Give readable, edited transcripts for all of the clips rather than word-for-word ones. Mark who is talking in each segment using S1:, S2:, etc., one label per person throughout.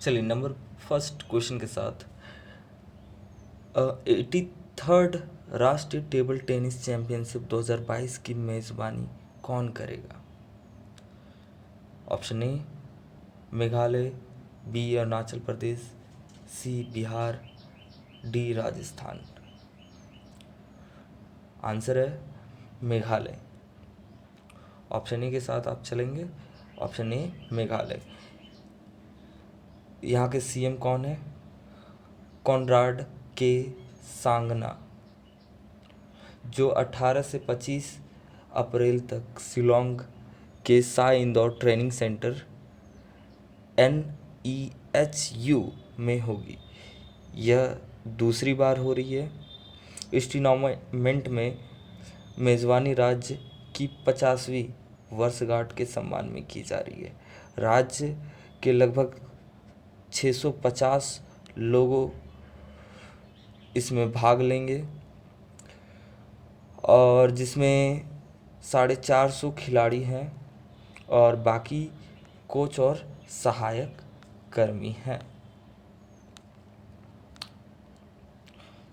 S1: चलिए number first question के साथ 83rd राष्ट्रीय टेबल टेनिस चैंपियनशिप 2022 की मेज़बानी कौन करेगा? Option A Meghalaya, B Arunachal Pradesh, C Bihar, D Rajasthan. Answer है मेघालय। ऑप्शन ए के साथ आप चलेंगे। Option A Meghalaya. यहाँ के सीएम कौन है? कॉनराड के सांगना, जो 18 से 25 अप्रैल तक शिलोंग के Sai Indore training centre NEHU में होगी। यह दूसरी बार हो रही है। इस टूर्नामेंट में मेज़बानी राज्य की 50वीं वर्षगांठ के सम्मान में की जा रही है। राज्य के लगभग 650 लोगों इसमें भाग लेंगे और जिसमें 450 खिलाड़ी हैं और बाकी कोच और सहायक कर्मी हैं।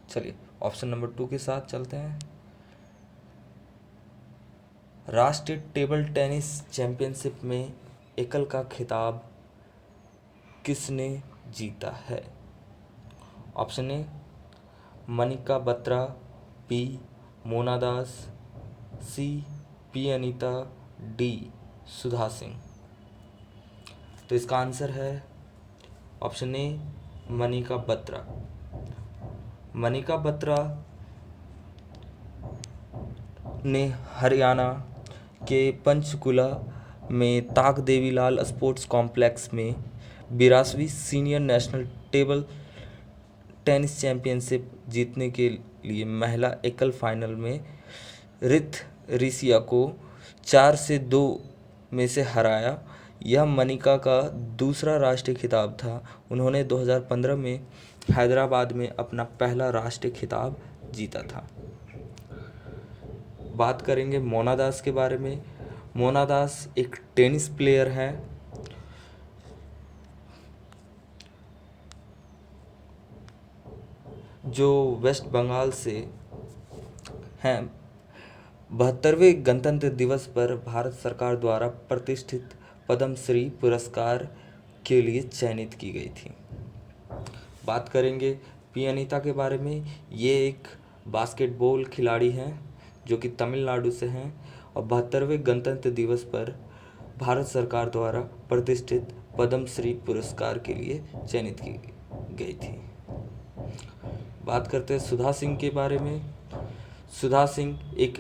S1: चलिए ऑप्शन नंबर 2 के साथ चलते हैं। राष्ट्रीय टेबल टेनिस चैंपियनशिप में एकल का खिताब किसने जीता है? Option A Manika Batra, B Mona Das, C P Anita, D Sudha Singh. तो इसका आंसर है ऑप्शन ए मनिका बत्रा। मनिका बत्रा ने हरियाणा के पंचकुला में ताक देवीलाल स्पोर्ट्स कॉम्प्लेक्स में 82वीं senior national table tennis championship जीतने के लिए महिला एकल फाइनल में रित ऋषिया को 4-2 में से हराया। यह मनिका का दूसरा राष्ट्रीय खिताब था। उन्होंने 2015 में हैदराबाद में अपना पहला राष्ट्रीय खिताब जीता था। बात करेंगे मोना दास के बारे में। मोना दास एक टेनिस प्लेयर हैं जो वेस्ट बंगाल से हैं। 72वें गणतंत्र दिवस पर भारत सरकार द्वारा प्रतिष्ठित पद्मश्री पुरस्कार के लिए चयनित की गई थी। बात करेंगे पी अनीता के बारे में। ये एक बास्केटबॉल खिलाड़ी हैं जो कि तमिलनाडु से हैं और 72वें गणतंत्र दिवस पर भारत सरकार द्वारा प्रतिष्ठित पद्मश्री पुरस्कार के लिए चयनित की गई थी। बात करते हैं सुधा सिंह के बारे में। सुधा सिंह एक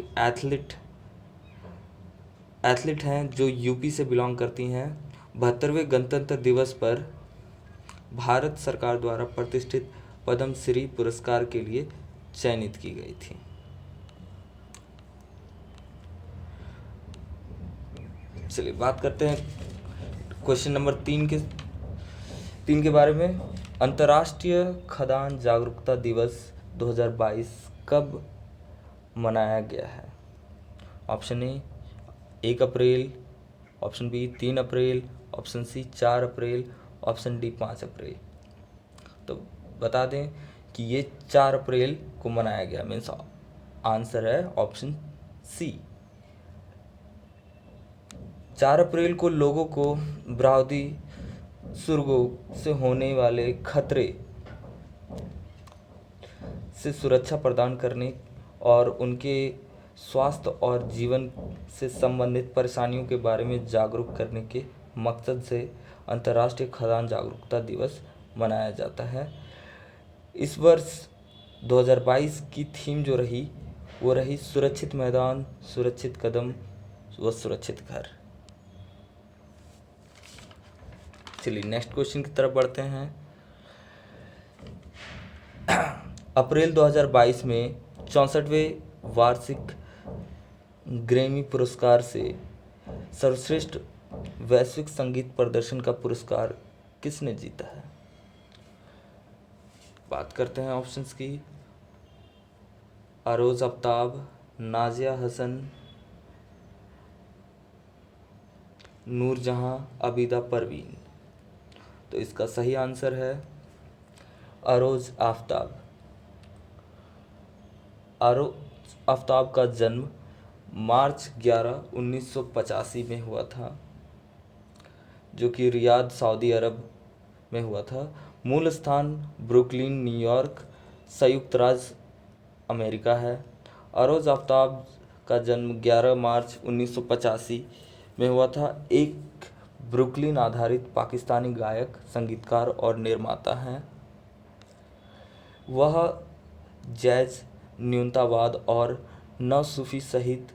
S1: एथलीट हैं जो यूपी से बिलोंग करती हैं। 72वें गणतंत्र दिवस पर भारत सरकार द्वारा प्रतिष्ठित पद्मश्री पुरस्कार के लिए चयनित की गई थी। चलिए बात करते हैं क्वेश्चन नंबर 3 के बारे में। अंतर्राष्ट्रीय खदान जागरूकता दिवस 2022 कब मनाया गया है? ऑप्शन ए 1 अप्रैल, ऑप्शन बी 3 अप्रैल, ऑप्शन सी 4 अप्रैल, ऑप्शन डी 5 अप्रैल। तो बता दें कि ये 4 अप्रैल को मनाया गया। मीन्स आंसर है ऑप्शन सी। 4 अप्रैल को लोगों को ब्राउदी सुर्गों से होने वाले खतरे से सुरक्षा प्रदान करने और उनके स्वास्थ्य और जीवन से संबंधित परेशानियों के बारे में जागरूक करने के मकसद से अंतर्राष्ट्रीय खदान जागरूकता दिवस मनाया जाता है। इस वर्ष 2022 की थीम जो रही वो रही सुरक्षित मैदान, सुरक्षित कदम व सुरक्षित घर। चलिए नेक्स्ट क्वेश्चन की तरफ बढ़ते हैं। अप्रैल 2022 में 64वें वार्षिक ग्रैमी पुरस्कार से सर्वश्रेष्ठ वैश्विक संगीत प्रदर्शन का पुरस्कार किसने जीता है? बात करते हैं ऑप्शंस की। अरोज आफ्ताब, नाजिया हसन, नूरजहां, अबीदा परवीन। तो इसका सही आंसर है अरोज आफ्ताब। अरोज आफ्ताब का जन्म मार्च 11, 1985 में हुआ था, जो कि रियाद, सऊदी अरब में हुआ था। मूल स्थान ब्रुकलिन, न्यूयॉर्क, संयुक्त राज्य अमेरिका है। अरोज आफ्ताब का जन्म 11 मार्च 1985 में हुआ था। एक ब्रुकलिन आधारित पाकिस्तानी गायक, संगीतकार और निर्माता हैं। वह जैज, न्यूनतावाद और नव-सूफी सहित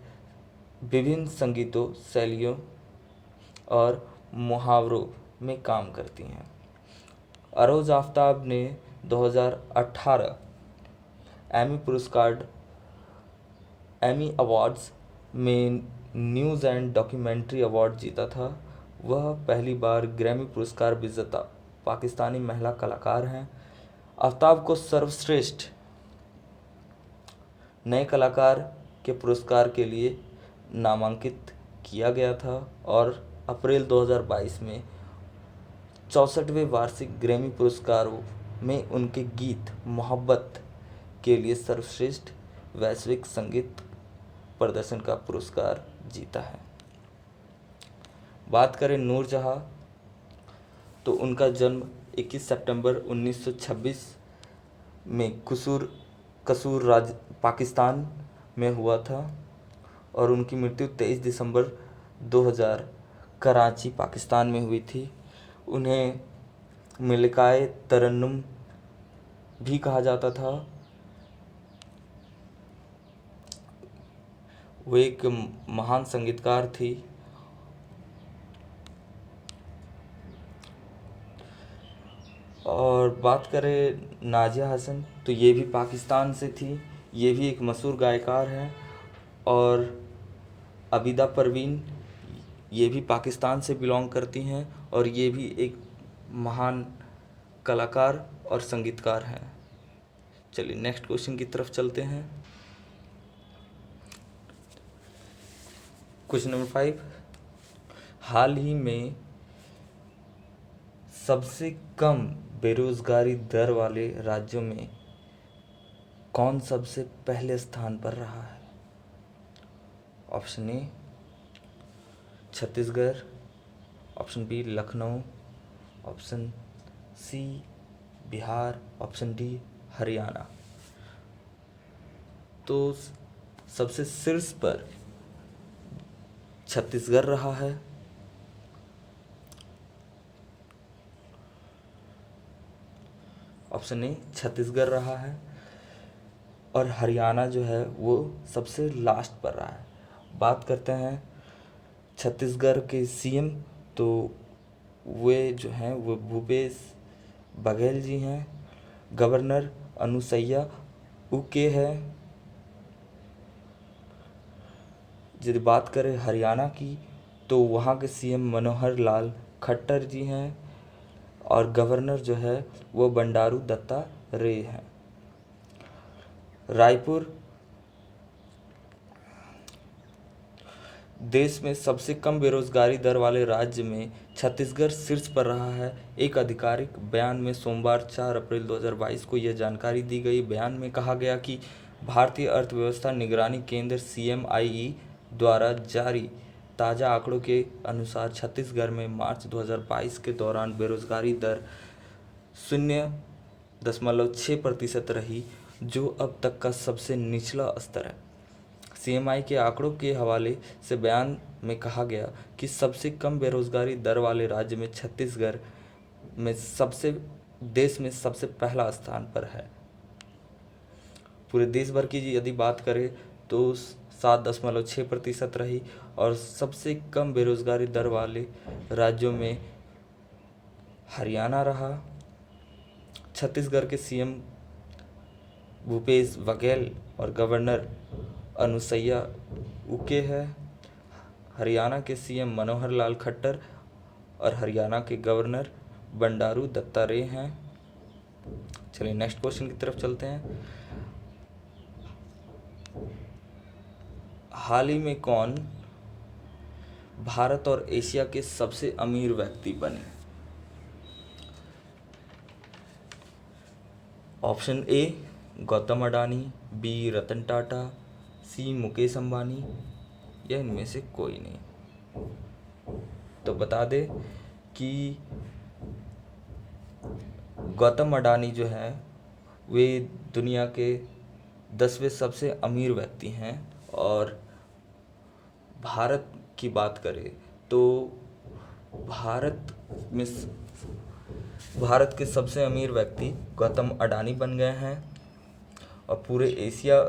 S1: विभिन्न संगीतों, शैलियों और मुहावरों में काम करती हैं। अरोज आफ्ताब ने 2018 एमी अवार्ड्स में न्यूज़ एंड डॉक्यूमेंट्री अवार्ड जीता था। वह पहली बार ग्रैमी पुरस्कार विजेता पाकिस्तानी महिला कलाकार हैं। आफ्ताब को सर्वश्रेष्ठ नए कलाकार के पुरस्कार के लिए नामांकित किया गया था और अप्रैल 2022 में 64वें वार्षिक ग्रैमी पुरस्कारों में उनके गीत मोहब्बत के लिए सर्वश्रेष्ठ वैश्विक संगीत प्रदर्शन का पुरस्कार जीता है। बात करें नूरजहां, तो उनका जन्म 21 सितंबर 1926 में कसूर राज्य पाकिस्तान में हुआ था और उनकी मृत्यु 23 दिसंबर 2000 कराची, पाकिस्तान में हुई थी। उन्हें मलिकाए तरन्नुम भी कहा जाता था। वो एक महान संगीतकार थी। और बात करें नाजिया हसन, तो ये भी पाकिस्तान से थी। ये भी एक मशहूर गायकार हैं। और अबीदा परवीन, ये भी पाकिस्तान से बिलोंग करती हैं और ये भी एक महान कलाकार और संगीतकार हैं। चलिए नेक्स्ट क्वेश्चन की तरफ चलते हैं। क्वेश्चन नंबर 5, हाल ही में सबसे कम बेरोजगारी दर वाले राज्यों में कौन सबसे पहले स्थान पर रहा है? Option A Chhattisgarh, option B Lucknow, option C Bihar, option D Haryana. तो सबसे शीर्ष पर छत्तीसगढ़ रहा है। ऑप्शन ए छत्तीसगढ़ रहा है और हरियाणा जो है वो सबसे लास्ट पर रहा है। बात करते हैं छत्तीसगढ़ के सीएम, तो वे जो हैं वो भूपेश बघेल जी हैं। गवर्नर अनुसुईया उइके है। यदि बात करें हरियाणा की, तो वहाँ के सीएम मनोहर लाल खट्टर जी हैं और गवर्नर जो है वो बंडारू दत्तात्रेय हैं। रायपुर देश में सबसे कम बेरोजगारी दर वाले राज्य में छत्तीसगढ़ शीर्ष पर रहा है। एक आधिकारिक बयान में सोमवार 4 अप्रैल 2022 को यह जानकारी दी गई। बयान में कहा गया कि भारतीय अर्थव्यवस्था निगरानी केंद्र CMIE द्वारा जारी ताज़ा आंकड़ों के अनुसार छत्तीसगढ़ में मार्च 2022 के दौरान बेरोजगारी दर 0.6% रही, जो अब तक का सबसे निचला स्तर है। CMI के आंकड़ों के हवाले से बयान में कहा गया कि सबसे कम बेरोजगारी दर वाले राज्य में छत्तीसगढ़ में देश में सबसे पहला स्थान पर है। पूरे देश भर की यदि बात करें तो 7.6% रही और सबसे कम बेरोजगारी दर वाले राज्यों में हरियाणा रहा। छत्तीसगढ़ के CM भूपेश बघेल और गवर्नर अनुसुईया उइके है। हरियाणा के CM मनोहर लाल खट्टर और हरियाणा के गवर्नर बंडारू दत्तात्रेय हैं। चलिए नेक्स्ट क्वेश्चन की तरफ चलते हैं। हाल ही में कौन भारत और एशिया के सबसे अमीर व्यक्ति बने? Option A Gautam Adani, B Ratan Tata, C Mukesh Ambani या इनमें से कोई नहीं। तो बता दे कि गौतम अडानी जो है वे दुनिया के 10वें सबसे अमीर व्यक्ति हैं। और भारत की बात करें तो भारत में भारत के सबसे अमीर व्यक्ति गौतम अडानी बन गए हैं। और पूरे एशिया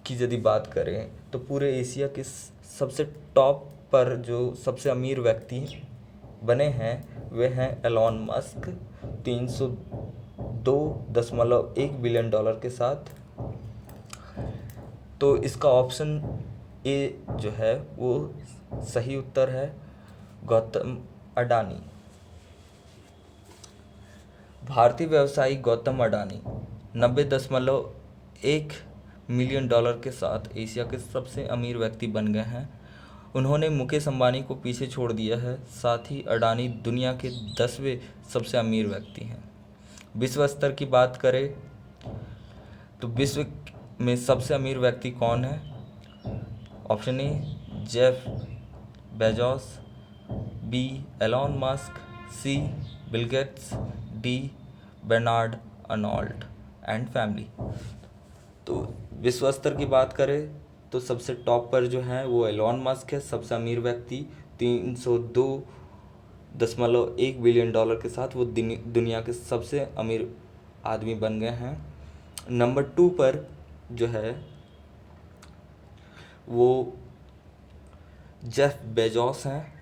S1: की यदि बात करें तो पूरे एशिया के सबसे टॉप पर जो सबसे अमीर व्यक्ति बने हैं वे हैं एलॉन मस्क, 302.1 बिलियन डॉलर के साथ। तो इसका ऑप्शन ए जो है वो सही उत्तर है, गौतम अडानी। भारतीय व्यवसायी गौतम अडानी 90.1 मिलियन डॉलर के साथ एशिया के सबसे अमीर व्यक्ति बन गए हैं। उन्होंने मुकेश अंबानी को पीछे छोड़ दिया है। साथ ही अडानी दुनिया के 10वें सबसे अमीर व्यक्ति हैं। विश्व स्तर की बात करें तो विश्व में सबसे अमीर व्यक्ति कौन है? Option A Jeff Bezos, B Elon Musk, C Bill Gates, D Bernard Arnault and family. तो विश्व स्तर की बात करें तो सबसे टॉप पर जो है वो एलॉन मस्क है, सबसे अमीर व्यक्ति 302.1 बिलियन डॉलर के साथ वो दुनिया के सबसे अमीर आदमी बन गए हैं। नंबर 2 पर जो है वो जेफ बेजोस हैं।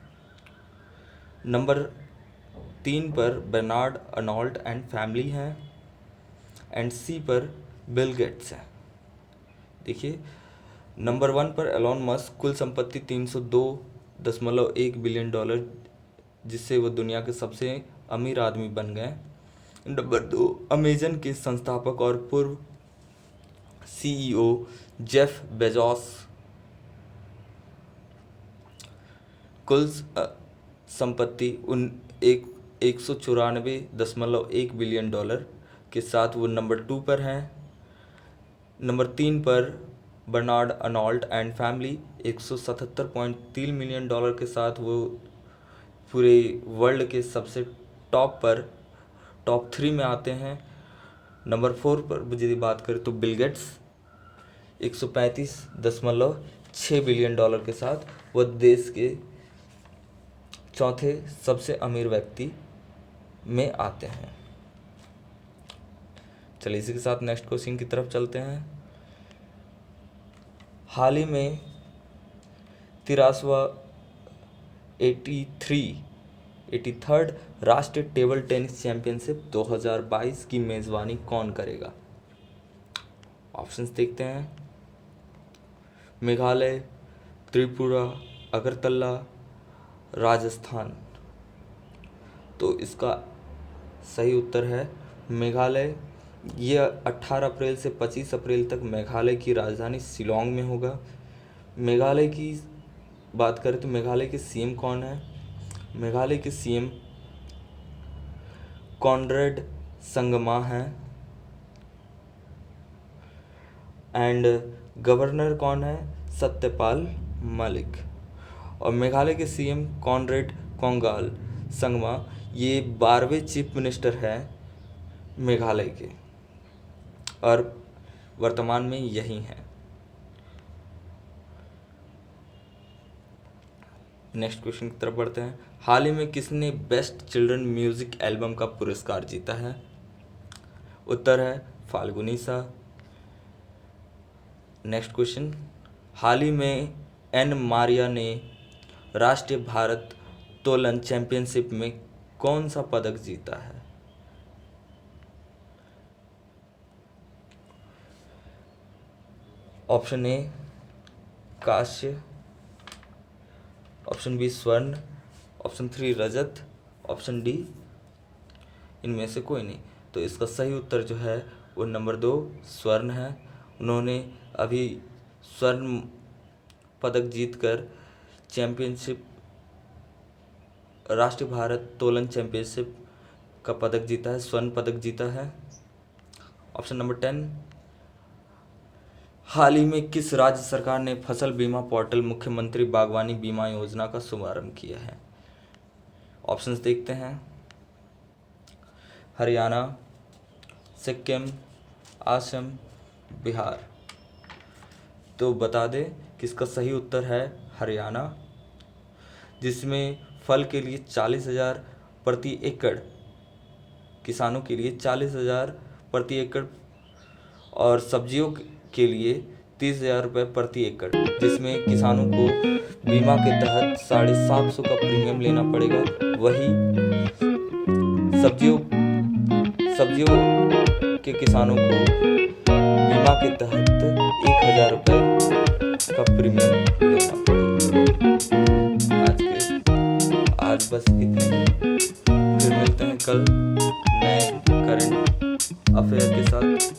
S1: नंबर 3 पर बर्नार्ड अर्नोल्ट एंड फैमिली हैं। एंड सी पर बिल गेट्स हैं। देखिए, नंबर 1 पर एलॉन मस्क, कुल संपत्ति 302.1 बिलियन डॉलर, जिससे वो दुनिया के सबसे अमीर आदमी बन गए। नंबर 2 अमेजन के संस्थापक और पूर्व सीईओ जेफ बेजोस, कुल संपत्ति 194.1 बिलियन डॉलर के साथ वो नंबर 2 पर हैं। नंबर 3 पर Bernard Arnault and family 177.3 million dollar के साथ वो पूरे वर्ल्ड के सबसे टॉप 3 में आते हैं। नंबर 4 पर यदि बात करें तो बिल गेट्स 135.6 बिलियन डॉलर के साथ वो देश के चौथे सबसे अमीर व्यक्ति में आते हैं। चलिए इसी के साथ नेक्स्ट क्वेश्चन की तरफ चलते हैं। हाल ही में 83rd राष्ट्रीय टेबल टेनिस चैंपियनशिप 2022 की मेज़बानी कौन करेगा? ऑप्शंस देखते हैं। मेघालय, त्रिपुरा, अगरतला, राजस्थान। तो इसका सही उत्तर है मेघालय। ये 18 अप्रैल से 25 अप्रैल तक मेघालय की राजधानी शिलोंग में होगा। मेघालय की बात करें तो मेघालय के सीएम कौन है? मेघालय के सीएम कॉनरेड संगमा हैं। एंड गवर्नर कौन है? सत्यपाल मलिक। और मेघालय के सीएम कॉनरेड कोंगाल संगमा ये 12वें चीफ मिनिस्टर हैं मेघालय के और वर्तमान में यही हैं। नेक्स्ट क्वेश्चन की तरफ बढ़ते हैं। हाल ही में किसने बेस्ट चिल्ड्रन म्यूजिक एल्बम का पुरस्कार जीता है? उत्तर है फाल्गुनी सा। नेक्स्ट क्वेश्चन, हाल ही में एन मारिया ने राष्ट्रीय भारत तोलन चैंपियनशिप में कौन सा पदक जीता है? ऑप्शन ए कांस्य, ऑप्शन बी स्वर्ण, ऑप्शन 3 रजत, ऑप्शन डी इनमें से कोई नहीं। तो इसका सही उत्तर जो है वो नंबर 2 स्वर्ण है। उन्होंने अभी स्वर्ण पदक जीतकर चैंपियनशिप राष्ट्रीय भारत तोलन चैंपियनशिप का पदक जीता है, स्वर्ण पदक जीता है। ऑप्शन नंबर 10, हाल ही में किस राज्य सरकार ने फसल बीमा पोर्टल मुख्यमंत्री बागवानी बीमा योजना का शुभारंभ किया है? ऑप्शंस देखते हैं। हरियाणा, सिक्किम, असम, बिहार। तो बता दें कि इसका सही उत्तर है हरियाणा, जिसमें फल के लिए 40,000 प्रति एकड़, किसानों के लिए 40,000 प्रति एकड़ और सब्जियों के लिए 30,000 रुपये प्रति एकड़, जिसमें किसानों को बीमा के तहत 750 का प्रीमियम लेना पड़ेगा। वही सब्जियों के किसानों को बीमा के तहत 1,000 रुपये का प्रीमियम लेना पड़ेगा। आज बस इतने ही। फिर मिलते हैं कल नए करंट अफेयर के साथ।